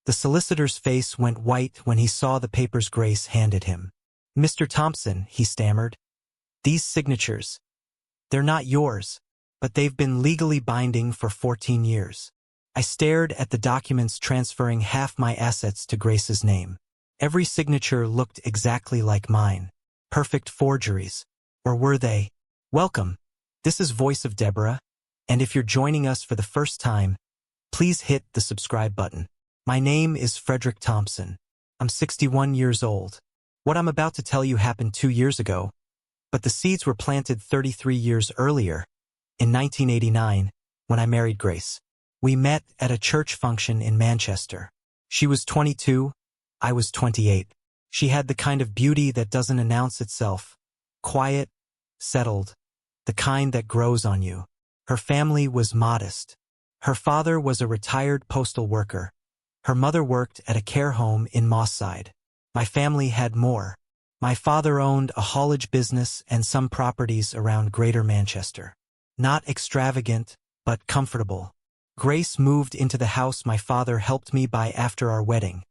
The solicitor's face went white when he saw the papers Grace handed him. "Mr. Thompson," he stammered, "these signatures, they're not yours, but they've been legally binding for 14 years. I stared at the documents transferring half my assets to Grace's name. Every signature looked exactly like mine. Perfect forgeries. Or were they? Welcome. This is Voice of Deborah, and if you're joining us for the first time, please hit the subscribe button. My name is Frederick Thompson. I'm 61 years old. What I'm about to tell you happened 2 years ago, but the seeds were planted 33 years earlier, in 1989, when I married Grace. We met at a church function in Manchester. She was 22, I was 28. She had the kind of beauty that doesn't announce itself. Quiet, settled, the kind that grows on you. Her family was modest. Her father was a retired postal worker. Her mother worked at a care home in Mosside. My family had more. My father owned a haulage business and some properties around Greater Manchester. Not extravagant, but comfortable. Grace moved into the house my father helped me buy after our wedding.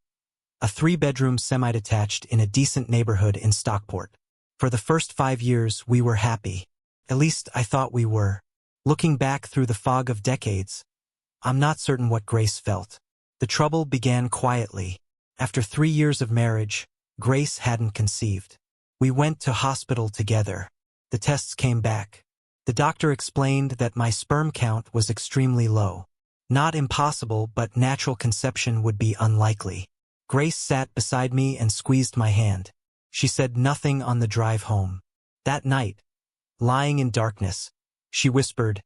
A 3-bedroom semi-detached in a decent neighborhood in Stockport. For the first 5 years, we were happy. At least I thought we were. Looking back through the fog of decades, I'm not certain what Grace felt. The trouble began quietly. After 3 years of marriage, Grace hadn't conceived. We went to hospital together. The tests came back. The doctor explained that my sperm count was extremely low. Not impossible, but natural conception would be unlikely. Grace sat beside me and squeezed my hand. She said nothing on the drive home. That night, lying in darkness, she whispered,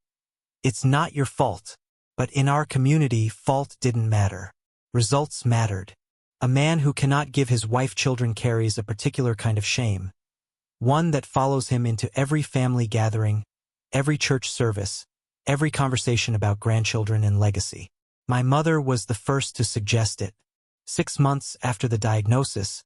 "It's not your fault." But in our community, fault didn't matter. Results mattered. A man who cannot give his wife children carries a particular kind of shame. One that follows him into every family gathering, every church service, every conversation about grandchildren and legacy. My mother was the first to suggest it. 6 months after the diagnosis,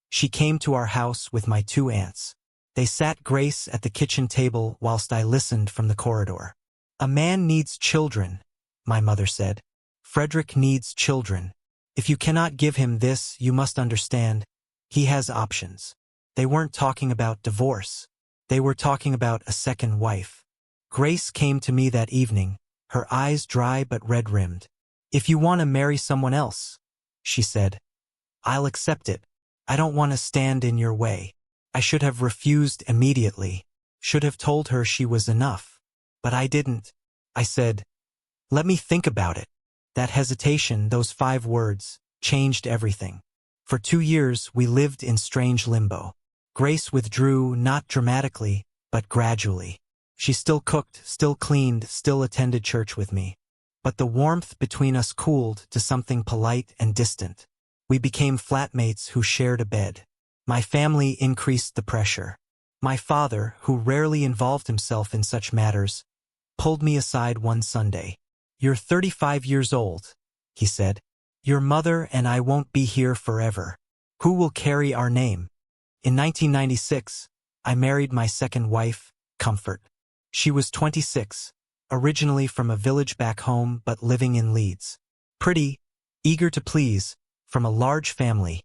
she came to our house with my 2 aunts. They sat Grace at the kitchen table whilst I listened from the corridor. "A man needs children," my mother said. "Frederick needs children. If you cannot give him this, you must understand, he has options." They weren't talking about divorce. They were talking about a second wife. Grace came to me that evening, her eyes dry but red-rimmed. "If you want to marry someone else," she said, "I'll accept it. I don't want to stand in your way." I should have refused immediately, should have told her she was enough. But I didn't. I said, "Let me think about it." That hesitation, those 5 words, changed everything. For 2 years, we lived in strange limbo. Grace withdrew, not dramatically, but gradually. She still cooked, still cleaned, still attended church with me. But the warmth between us cooled to something polite and distant. We became flatmates who shared a bed. My family increased the pressure. My father, who rarely involved himself in such matters, pulled me aside one Sunday. "You're 35 years old," he said. "Your mother and I won't be here forever. Who will carry our name?" In 1996, I married my second wife, Comfort. She was 26, originally from a village back home but living in Leeds. Pretty, eager to please, from a large family.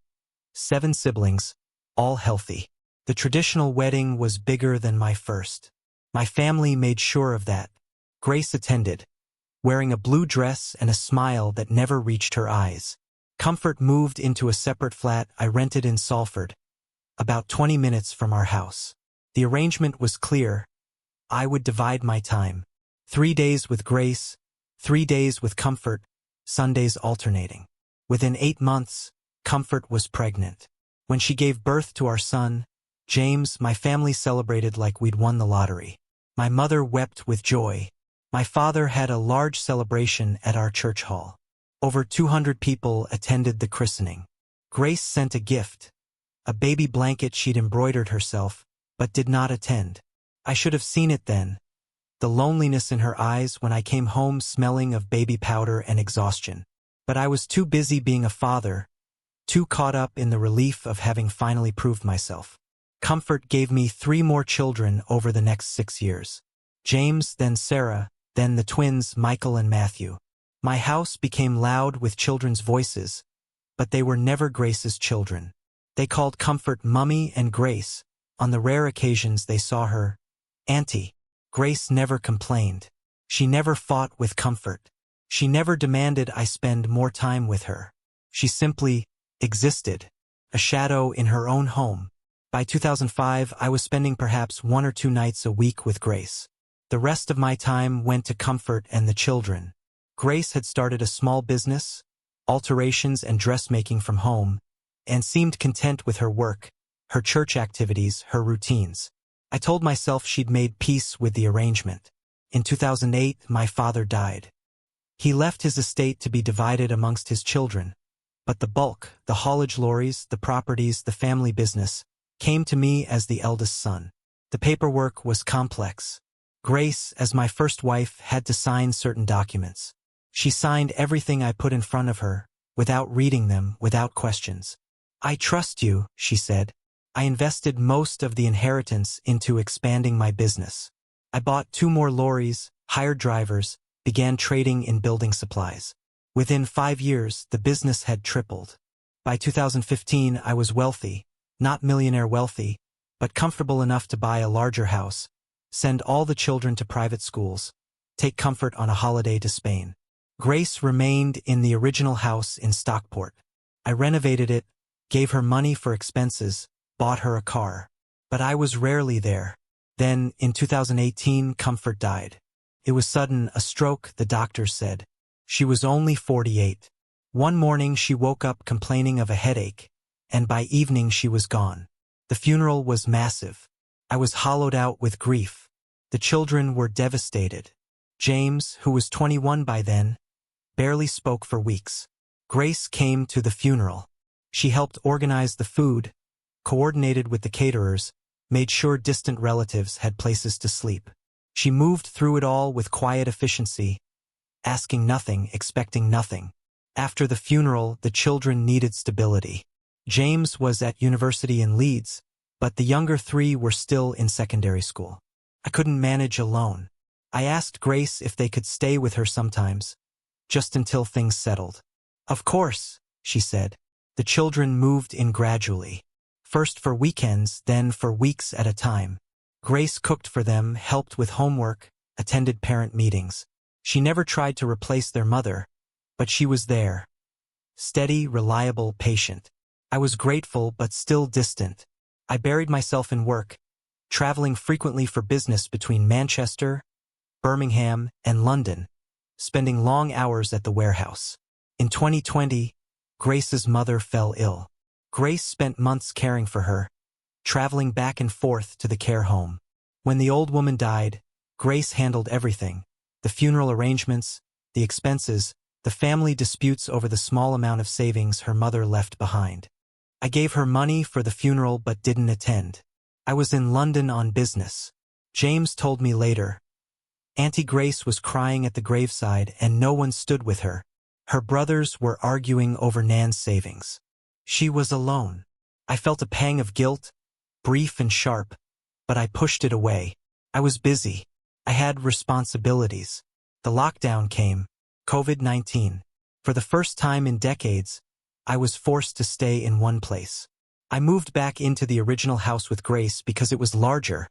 7 siblings, all healthy. The traditional wedding was bigger than my first. My family made sure of that. Grace attended, wearing a blue dress and a smile that never reached her eyes. Comfort moved into a separate flat I rented in Salford, about 20 minutes from our house. The arrangement was clear. I would divide my time. 3 days with Grace, 3 days with Comfort, Sundays alternating. Within 8 months, Comfort was pregnant. When she gave birth to our son, James, my family celebrated like we'd won the lottery. My mother wept with joy. My father had a large celebration at our church hall. Over 200 people attended the christening. Grace sent a gift, a baby blanket she'd embroidered herself, but did not attend. I should have seen it then. The loneliness in her eyes when I came home smelling of baby powder and exhaustion. But I was too busy being a father, too caught up in the relief of having finally proved myself. Comfort gave me 3 more children over the next 6 years. James, then Sarah, then the twins Michael and Matthew. My house became loud with children's voices, but they were never Grace's children. They called Comfort Mummy and Grace. On the rare occasions they saw her, Auntie. Grace never complained. She never fought with Comfort. She never demanded I spend more time with her. She simply existed, a shadow in her own home. By 2005, I was spending perhaps 1 or 2 nights a week with Grace. The rest of my time went to Comfort and the children. Grace had started a small business, alterations and dressmaking from home, and seemed content with her work, her church activities, her routines. I told myself she'd made peace with the arrangement. In 2008, my father died. He left his estate to be divided amongst his children, but the bulk, the haulage lorries, the properties, the family business, came to me as the eldest son. The paperwork was complex. Grace, as my first wife, had to sign certain documents. She signed everything I put in front of her, without reading them, without questions. I trust you, she said. I invested most of the inheritance into expanding my business. I bought 2 more lorries, hired drivers, began trading in building supplies. Within 5 years, the business had tripled. By 2015, I was wealthy, not millionaire wealthy, but comfortable enough to buy a larger house, send all the children to private schools, take Comfort on a holiday to Spain. Grace remained in the original house in Stockport. I renovated it, gave her money for expenses, bought her a car. But I was rarely there. Then, in 2018, Comfort died. It was sudden, a stroke, the doctors said. She was only 48. One morning she woke up complaining of a headache, and by evening she was gone. The funeral was massive. I was hollowed out with grief. The children were devastated. James, who was 21 by then, barely spoke for weeks. Grace came to the funeral. She helped organize the food, coordinated with the caterers, made sure distant relatives had places to sleep. She moved through it all with quiet efficiency, asking nothing, expecting nothing. After the funeral, the children needed stability. James was at university in Leeds, but the younger 3 were still in secondary school. I couldn't manage alone. I asked Grace if they could stay with her sometimes, just until things settled. Of course, she said. The children moved in gradually. First for weekends, then for weeks at a time. Grace cooked for them, helped with homework, attended parent meetings. She never tried to replace their mother, but she was there. Steady, reliable, patient. I was grateful but still distant. I buried myself in work, traveling frequently for business between Manchester, Birmingham, and London, spending long hours at the warehouse. In 2020, Grace's mother fell ill. Grace spent months caring for her, traveling back and forth to the care home. When the old woman died, Grace handled everything: the funeral arrangements, the expenses, the family disputes over the small amount of savings her mother left behind. I gave her money for the funeral but didn't attend. I was in London on business. James told me later. Auntie Grace was crying at the graveside and no one stood with her. Her brothers were arguing over Nan's savings. She was alone. I felt a pang of guilt, brief and sharp, but I pushed it away. I was busy. I had responsibilities. The lockdown came, COVID-19. For the first time in decades, I was forced to stay in one place. I moved back into the original house with Grace because it was larger,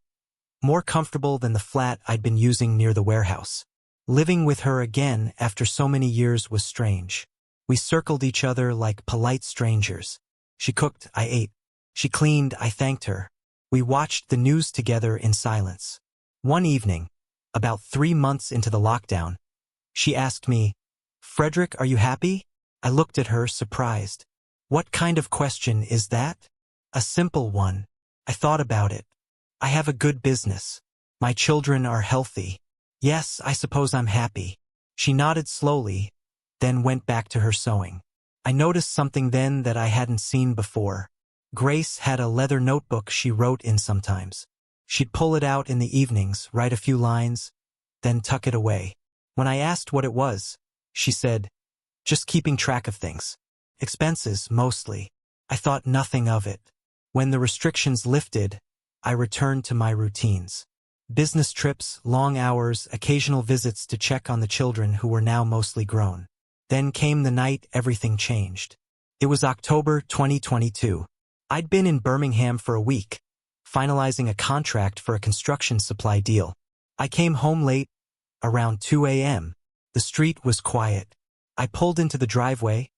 more comfortable than the flat I'd been using near the warehouse. Living with her again after so many years was strange. We circled each other like polite strangers. She cooked, I ate. She cleaned, I thanked her. We watched the news together in silence. One evening, about 3 months into the lockdown, she asked me, "Frederick, are you happy?" I looked at her, surprised. What kind of question is that? A simple one. I thought about it. I have a good business. My children are healthy. Yes, I suppose I'm happy. She nodded slowly, then went back to her sewing. I noticed something then that I hadn't seen before. Grace had a leather notebook she wrote in sometimes. She'd pull it out in the evenings, write a few lines, then tuck it away. When I asked what it was, she said, "Just keeping track of things. Expenses, mostly." I thought nothing of it. When the restrictions lifted, I returned to my routines. Business trips, long hours, occasional visits to check on the children who were now mostly grown. Then came the night everything changed. It was October 2022. I'd been in Birmingham for a week, finalizing a contract for a construction supply deal. I came home late, around 2 a.m. The street was quiet. I pulled into the driveway,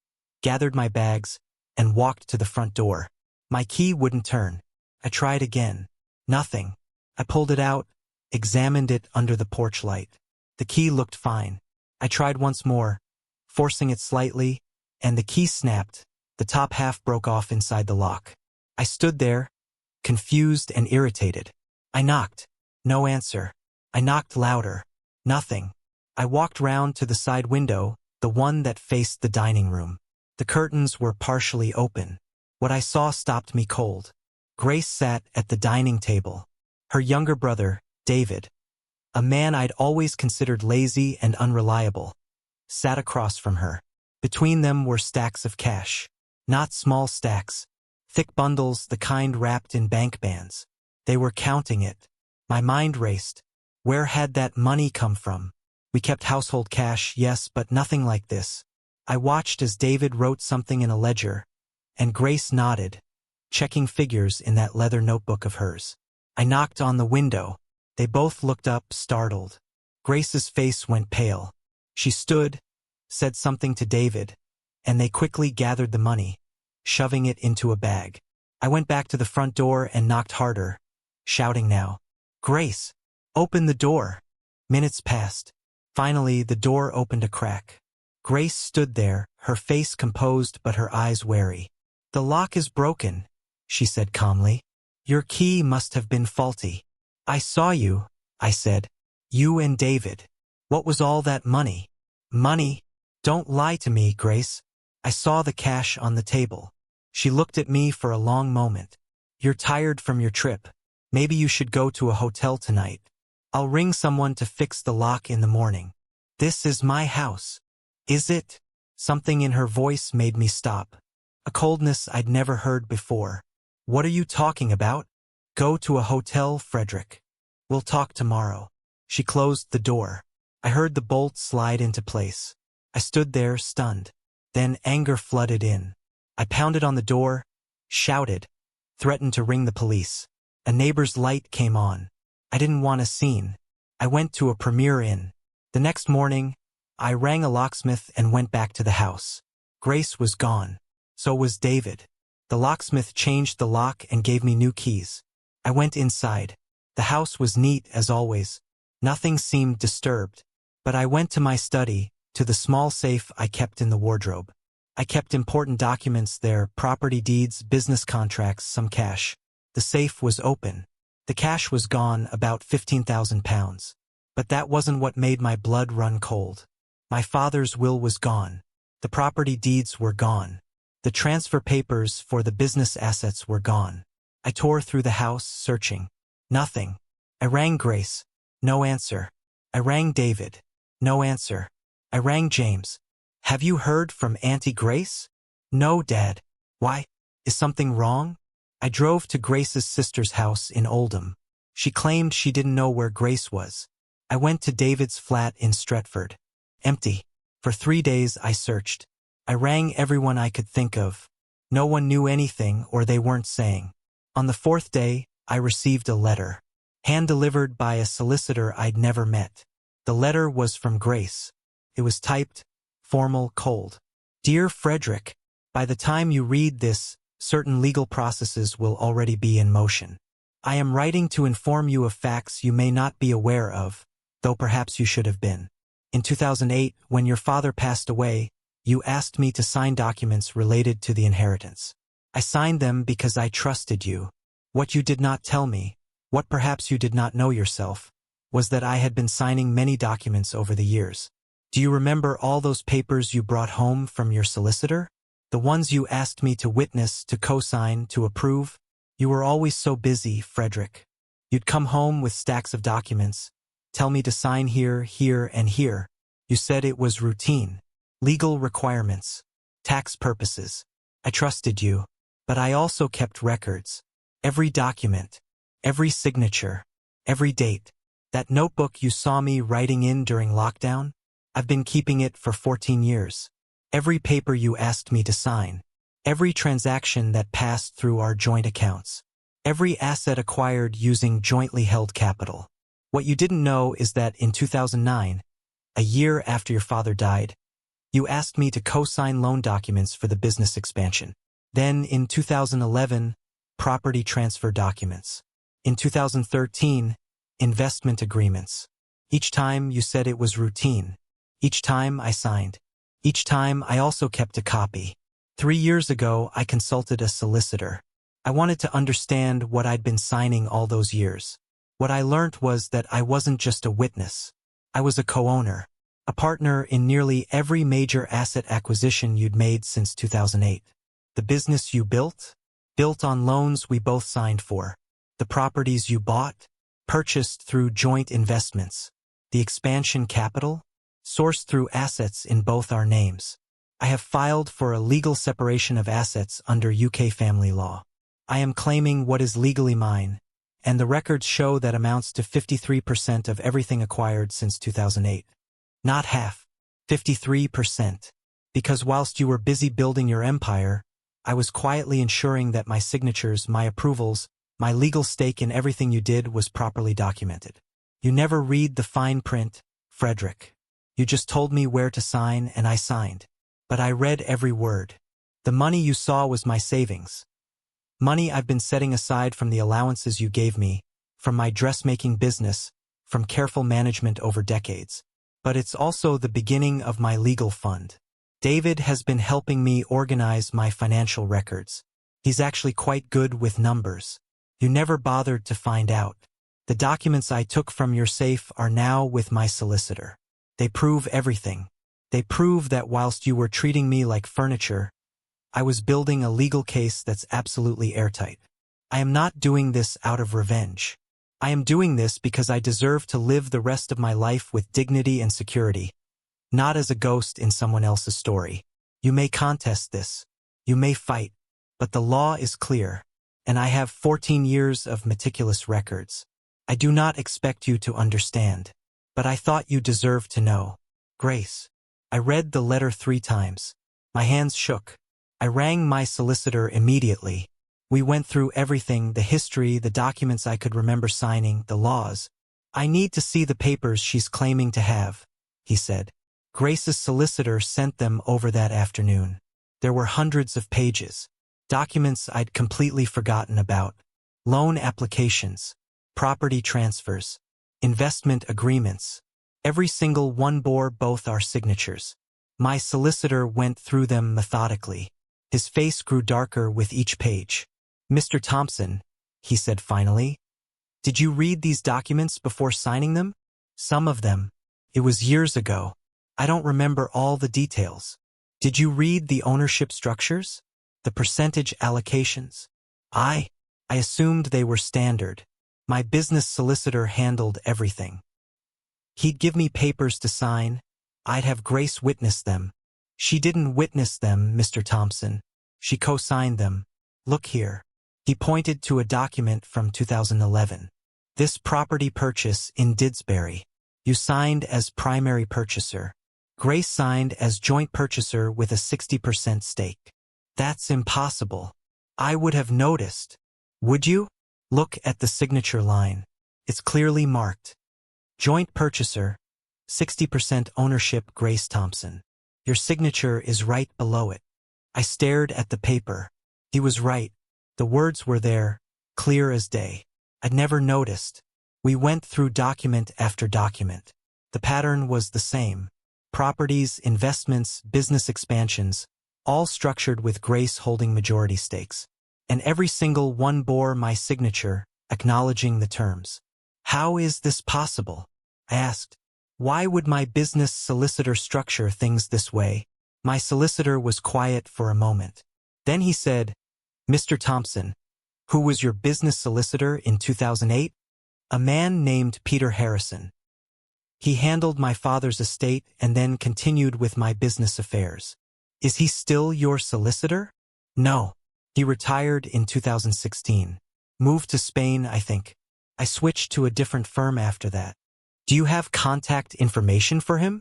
gathered my bags, and walked to the front door. My key wouldn't turn. I tried again. Nothing. I pulled it out, examined it under the porch light. The key looked fine. I tried once more, forcing it slightly, and the key snapped. The top half broke off inside the lock. I stood there, confused and irritated. I knocked. No answer. I knocked louder. Nothing. I walked round to the side window, the one that faced the dining room. The curtains were partially open. What I saw stopped me cold. Grace sat at the dining table. Her younger brother, David, a man I'd always considered lazy and unreliable, sat across from her. Between them were stacks of cash. Not small stacks. Thick bundles, the kind wrapped in bank bands. They were counting it. My mind raced. Where had that money come from? We kept household cash, yes, but nothing like this. I watched as David wrote something in a ledger, and Grace nodded, checking figures in that leather notebook of hers. I knocked on the window. They both looked up, startled. Grace's face went pale. She stood, said something to David, and they quickly gathered the money, shoving it into a bag. I went back to the front door and knocked harder, shouting now, "Grace, open the door." Minutes passed. Finally, the door opened a crack. Grace stood there, her face composed but her eyes wary. "The lock is broken," she said calmly. "Your key must have been faulty." "I saw you," I said. "You and David. What was all that money?" "Money? Don't lie to me, Grace." I saw the cash on the table. She looked at me for a long moment. "You're tired from your trip. Maybe you should go to a hotel tonight. I'll ring someone to fix the lock in the morning." "This is my house." "Is it?" Something in her voice made me stop. A coldness I'd never heard before. "What are you talking about?" "Go to a hotel, Frederick. We'll talk tomorrow." She closed the door. I heard the bolt slide into place. I stood there, stunned. Then anger flooded in. I pounded on the door, shouted, threatened to ring the police. A neighbor's light came on. I didn't want a scene. I went to a Premier Inn. The next morning, I rang a locksmith and went back to the house. Grace was gone. So was David. The locksmith changed the lock and gave me new keys. I went inside. The house was neat as always. Nothing seemed disturbed. But I went to my study, to the small safe I kept in the wardrobe. I kept important documents there, property deeds, business contracts, some cash. The safe was open. The cash was gone, about £15,000. But that wasn't what made my blood run cold. My father's will was gone. The property deeds were gone. The transfer papers for the business assets were gone. I tore through the house, searching. Nothing. I rang Grace. No answer. I rang David. No answer. I rang James. "Have you heard from Auntie Grace?" "No, Dad." "Why? Is something wrong?" I drove to Grace's sister's house in Oldham. She claimed she didn't know where Grace was. I went to David's flat in Stretford. Empty. For 3 days I searched. I rang everyone I could think of. No one knew anything, or they weren't saying. On the 4th day, I received a letter. Hand-delivered by a solicitor I'd never met. The letter was from Grace. It was typed, formal, cold. "Dear Frederick, by the time you read this, certain legal processes will already be in motion. I am writing to inform you of facts you may not be aware of, though perhaps you should have been. In 2008, when your father passed away, you asked me to sign documents related to the inheritance. I signed them because I trusted you. What you did not tell me, what perhaps you did not know yourself, was that I had been signing many documents over the years. Do you remember all those papers you brought home from your solicitor? The ones you asked me to witness, to co-sign, to approve? You were always so busy, Frederick. You'd come home with stacks of documents, tell me to sign here, here, and here. You said it was routine. Legal requirements. Tax purposes. I trusted you. But I also kept records. Every document. Every signature. Every date. That notebook you saw me writing in during lockdown? I've been keeping it for 14 years. Every paper you asked me to sign. Every transaction that passed through our joint accounts. Every asset acquired using jointly held capital. What you didn't know is that in 2009, a year after your father died, you asked me to co-sign loan documents for the business expansion. Then in 2011, property transfer documents. In 2013, investment agreements. Each time you said it was routine. Each time I signed. Each time I also kept a copy. 3 years ago, I consulted a solicitor. I wanted to understand what I'd been signing all those years. What I learned was that I wasn't just a witness. I was a co-owner, a partner in nearly every major asset acquisition you'd made since 2008. The business you built on loans we both signed for. The properties you bought, purchased through joint investments. The expansion capital, sourced through assets in both our names. I have filed for a legal separation of assets under UK family law. I am claiming what is legally mine, and the records show that amounts to 53% of everything acquired since 2008. Not half, 53%. Because whilst you were busy building your empire, I was quietly ensuring that my signatures, my approvals, my legal stake in everything you did was properly documented. You never read the fine print, Frederick. You just told me where to sign and I signed. But I read every word. The money you saw was my savings. Money I've been setting aside from the allowances you gave me, from my dressmaking business, from careful management over decades. But it's also the beginning of my legal fund. David has been helping me organize my financial records. He's actually quite good with numbers. You never bothered to find out. The documents I took from your safe are now with my solicitor. They prove everything. They prove that whilst you were treating me like furniture, I was building a legal case that's absolutely airtight. I am not doing this out of revenge. I am doing this because I deserve to live the rest of my life with dignity and security, not as a ghost in someone else's story. You may contest this. You may fight, but the law is clear, and I have 14 years of meticulous records. I do not expect you to understand, but I thought you deserved to know. Grace. I read the letter 3 times. My hands shook. I rang my solicitor immediately. We went through everything, the history, the documents I could remember signing, the laws. I need to see the papers she's claiming to have, he said. Grace's solicitor sent them over that afternoon. There were hundreds of pages. Documents I'd completely forgotten about. Loan applications, property transfers, investment agreements. Every single one bore both our signatures. My solicitor went through them methodically. His face grew darker with each page. Mr. Thompson, he said finally, did you read these documents before signing them? Some of them. It was years ago. I don't remember all the details. Did you read the ownership structures? The percentage allocations? I assumed they were standard. My business solicitor handled everything. He'd give me papers to sign. I'd have Grace witness them. She didn't witness them, Mr. Thompson. She co-signed them. Look here. He pointed to a document from 2011. This property purchase in Didsbury. You signed as primary purchaser. Grace signed as joint purchaser with a 60% stake. That's impossible. I would have noticed. Would you? Look at the signature line. It's clearly marked. Joint purchaser, 60% ownership, Grace Thompson. Your signature is right below it. I stared at the paper. He was right. The words were there, clear as day. I'd never noticed. We went through document after document. The pattern was the same. Properties, investments, business expansions, all structured with Grace holding majority stakes. And every single one bore my signature, acknowledging the terms. How is this possible? I asked. Why would my business solicitor structure things this way? My solicitor was quiet for a moment. Then he said, Mr. Thompson, who was your business solicitor in 2008? A man named Peter Harrison. He handled my father's estate and then continued with my business affairs. Is he still your solicitor? No. He retired in 2016. Moved to Spain, I think. I switched to a different firm after that. Do you have contact information for him?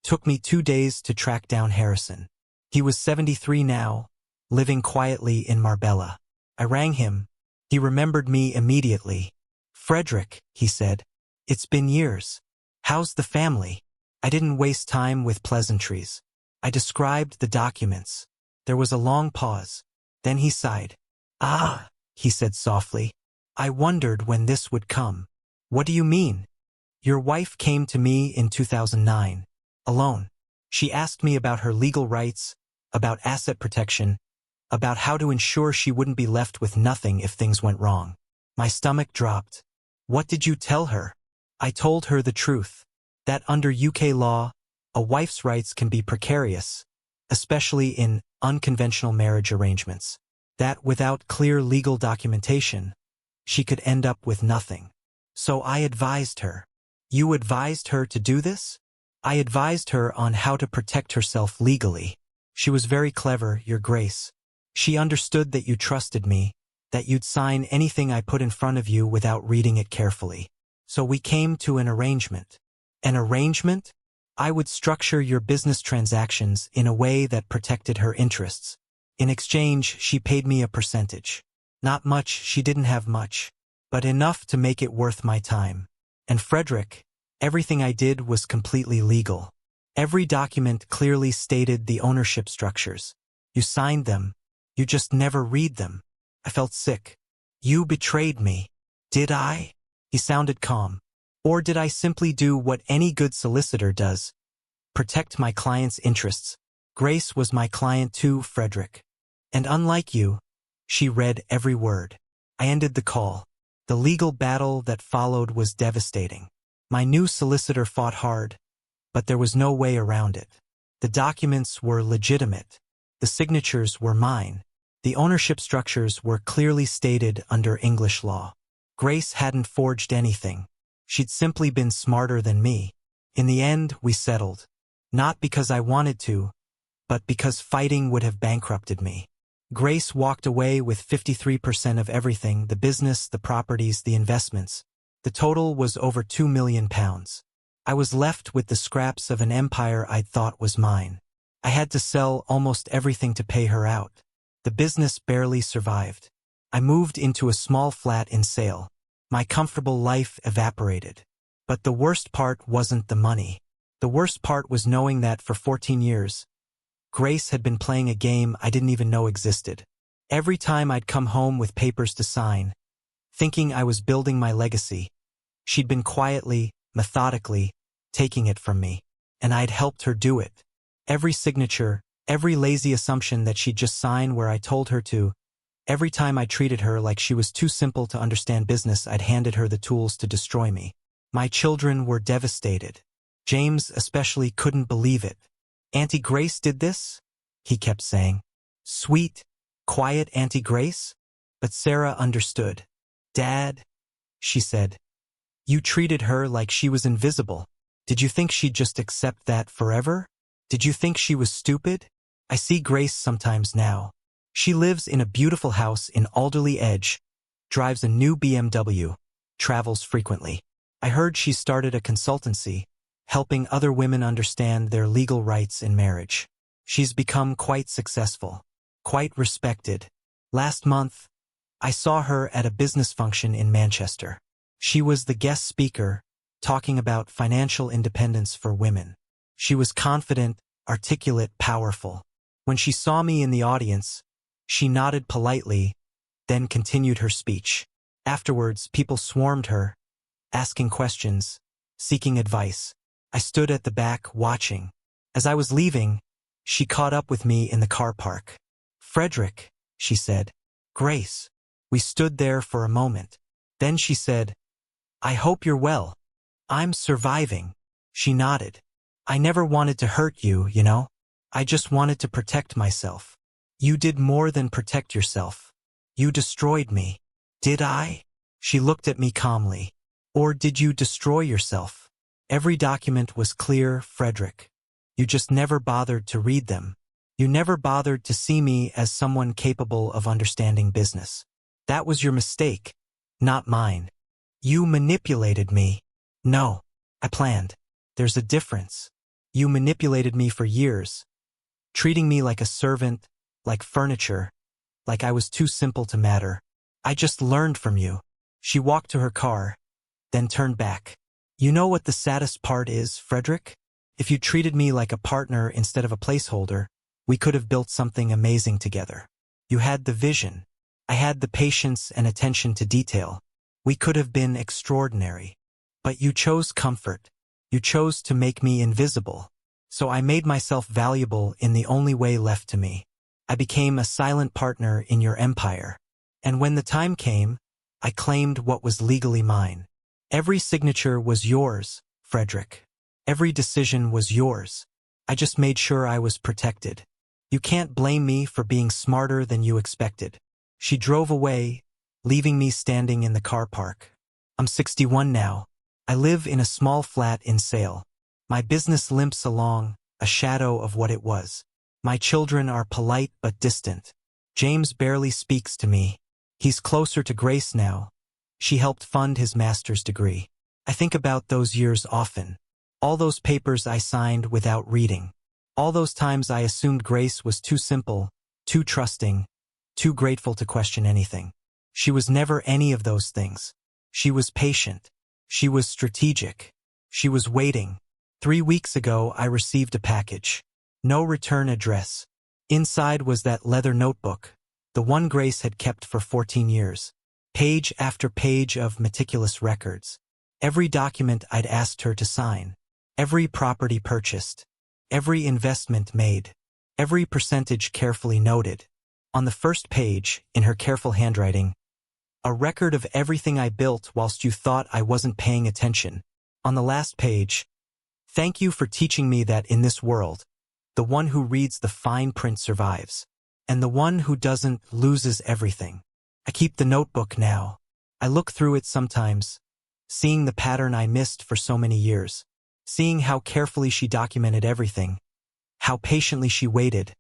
Took me 2 days to track down Harrison. He was 73 now, living quietly in Marbella. I rang him. He remembered me immediately. "Frederick," he said. "It's been years. How's the family?" I didn't waste time with pleasantries. I described the documents. There was a long pause. Then he sighed. "Ah," he said softly. "I wondered when this would come." "What do you mean?" "Your wife came to me in 2009. Alone. She asked me about her legal rights, about asset protection, about how to ensure she wouldn't be left with nothing if things went wrong." My stomach dropped. "What did you tell her?" I told her the truth. That under UK law, a wife's rights can be precarious, especially in unconventional marriage arrangements. That without clear legal documentation, she could end up with nothing. So I advised her. "You advised her to do this?" "I advised her on how to protect herself legally. She was very clever, Your Grace. She understood that you trusted me, that you'd sign anything I put in front of you without reading it carefully. So we came to an arrangement." "An arrangement?" "I would structure your business transactions in a way that protected her interests. In exchange, she paid me a percentage. Not much, she didn't have much, but enough to make it worth my time. And Frederick, everything I did was completely legal. Every document clearly stated the ownership structures. You signed them. You just never read them." I felt sick. "You betrayed me." "Did I?" He sounded calm. "Or did I simply do what any good solicitor does? Protect my client's interests? Grace was my client too, Frederick. And unlike you, she read every word." I ended the call. The legal battle that followed was devastating. My new solicitor fought hard, but there was no way around it. The documents were legitimate. The signatures were mine. The ownership structures were clearly stated under English law. Grace hadn't forged anything. She'd simply been smarter than me. In the end, we settled. Not because I wanted to, but because fighting would have bankrupted me. Grace walked away with 53% of everything, the business, the properties, the investments. The total was over £2 million. I was left with the scraps of an empire I'd thought was mine. I had to sell almost everything to pay her out. The business barely survived. I moved into a small flat in Sale. My comfortable life evaporated. But the worst part wasn't the money. The worst part was knowing that for 14 years, Grace had been playing a game I didn't even know existed. Every time I'd come home with papers to sign, thinking I was building my legacy, she'd been quietly, methodically, taking it from me. And I'd helped her do it. Every signature, every lazy assumption that she'd just sign where I told her to, every time I treated her like she was too simple to understand business, I'd handed her the tools to destroy me. My children were devastated. James especially couldn't believe it. "Auntie Grace did this?" he kept saying. "Sweet, quiet Auntie Grace?" But Sarah understood. "Dad," she said, "you treated her like she was invisible. Did you think she'd just accept that forever? Did you think she was stupid? I see Grace sometimes now. She lives in a beautiful house in Alderley Edge, drives a new BMW, travels frequently. I heard she started a consultancy, helping other women understand their legal rights in marriage. She's become quite successful, quite respected. Last month, I saw her at a business function in Manchester. She was the guest speaker, talking about financial independence for women. She was confident, articulate, powerful. When she saw me in the audience, she nodded politely, then continued her speech. Afterwards, people swarmed her, asking questions, seeking advice. I stood at the back, watching. As I was leaving, she caught up with me in the car park. "Frederick," she said. "Grace." We stood there for a moment. Then she said, "I hope you're well." "I'm surviving." She nodded. "I never wanted to hurt you, you know. I just wanted to protect myself." "You did more than protect yourself. You destroyed me." "Did I?" She looked at me calmly. "Or did you destroy yourself?" "Every document was clear, Frederick. You just never bothered to read them. You never bothered to see me as someone capable of understanding business. That was your mistake, not mine. You manipulated me." "No, I planned. There's a difference. You manipulated me for years, treating me like a servant, like furniture, like I was too simple to matter. I just learned from you. She walked to her car, then turned back. You know what the saddest part is, Frederick? If you treated me like a partner instead of a placeholder, we could have built something amazing together. You had the vision. I had the patience and attention to detail. We could have been extraordinary. But you chose comfort. You chose to make me invisible. So I made myself valuable in the only way left to me. I became a silent partner in your empire. And when the time came, I claimed what was legally mine. Every signature was yours, Frederick. Every decision was yours. I just made sure I was protected. You can't blame me for being smarter than you expected. She drove away, leaving me standing in the car park. I'm 61 now. I live in a small flat in Sale. My business limps along, a shadow of what it was. My children are polite but distant. James barely speaks to me. He's closer to Grace now. She helped fund his master's degree. I think about those years often. All those papers I signed without reading. All those times I assumed Grace was too simple, too trusting, too grateful to question anything. She was never any of those things. She was patient. She was strategic. She was waiting. 3 weeks ago, I received a package. No return address. Inside was that leather notebook, the one Grace had kept for 14 years. Page after page of meticulous records. Every document I'd asked her to sign. Every property purchased. Every investment made. Every percentage carefully noted. On the first page, in her careful handwriting, a record of everything I built whilst you thought I wasn't paying attention. On the last page, thank you for teaching me that in this world, the one who reads the fine print survives, and the one who doesn't loses everything. I keep the notebook now. I look through it sometimes, seeing the pattern I missed for so many years, seeing how carefully she documented everything, how patiently she waited,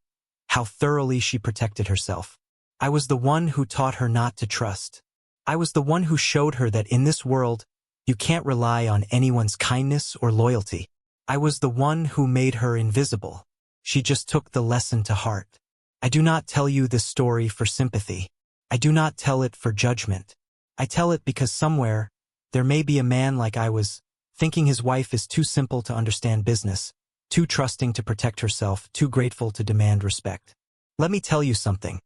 how thoroughly she protected herself. I was the one who taught her not to trust. I was the one who showed her that in this world, you can't rely on anyone's kindness or loyalty. I was the one who made her invisible. She just took the lesson to heart. I do not tell you this story for sympathy. I do not tell it for judgment. I tell it because somewhere, there may be a man like I was, thinking his wife is too simple to understand business, too trusting to protect herself, too grateful to demand respect. Let me tell you something.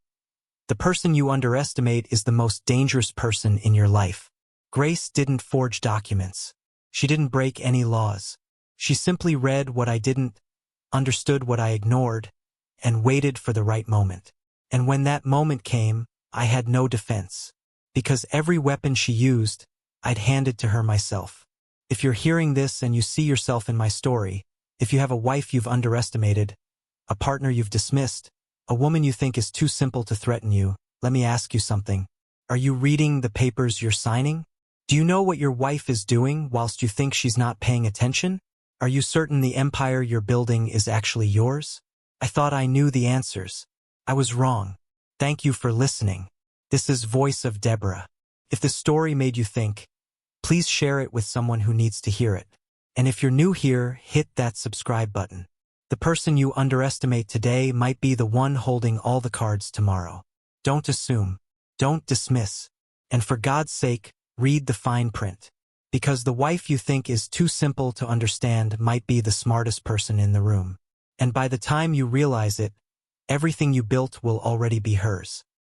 The person you underestimate is the most dangerous person in your life. Grace didn't forge documents. She didn't break any laws. She simply read what I didn't, understood what I ignored, and waited for the right moment. And when that moment came, I had no defense. Because every weapon she used, I'd handed to her myself. If you're hearing this and you see yourself in my story, if you have a wife you've underestimated, a partner you've dismissed, a woman you think is too simple to threaten you, let me ask you something. Are you reading the papers you're signing? Do you know what your wife is doing whilst you think she's not paying attention? Are you certain the empire you're building is actually yours? I thought I knew the answers. I was wrong. Thank you for listening. This is Voice of Deborah. If this story made you think, please share it with someone who needs to hear it. And if you're new here, hit that subscribe button. The person you underestimate today might be the one holding all the cards tomorrow. Don't assume. Don't dismiss. And for God's sake, read the fine print. Because the wife you think is too simple to understand might be the smartest person in the room. And by the time you realize it, everything you built will already be hers.